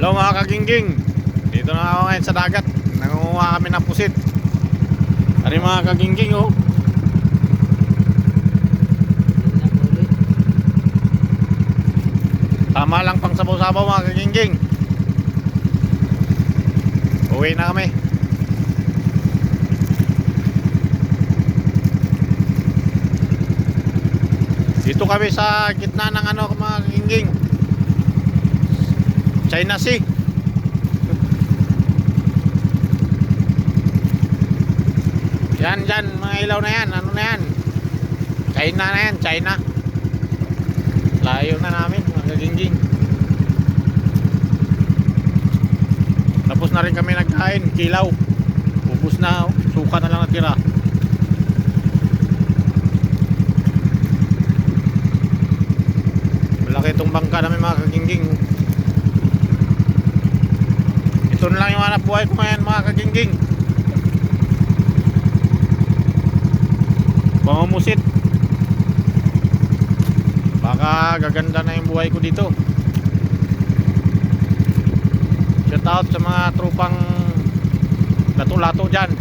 Hello mga kagingging, dito na ako ngayon sa dagat. Nangunguha kami ng pusit. Ano mga kagingging, oh. Tama lang pang sabaw-sabaw mga kagingging. Uwi na kami. Dito kami sa gitna ng ano mga kagingging, China Sea. Yan dyan, mga ilaw na yan. Ano na yan? China na yan, China. Layo na namin mga kagingging. Tapos na rin kami nagkain, kilaw. Ubus na, oh. Suka na lang natira. Malaki itong bangka namin mga kagingging. Ito na lang yung hanap buhay ko ngayon mga kagingging. Pangumusit. Baka gaganda na yung buhay ko dito. Shout out sa mga tropang lato-lato dyan.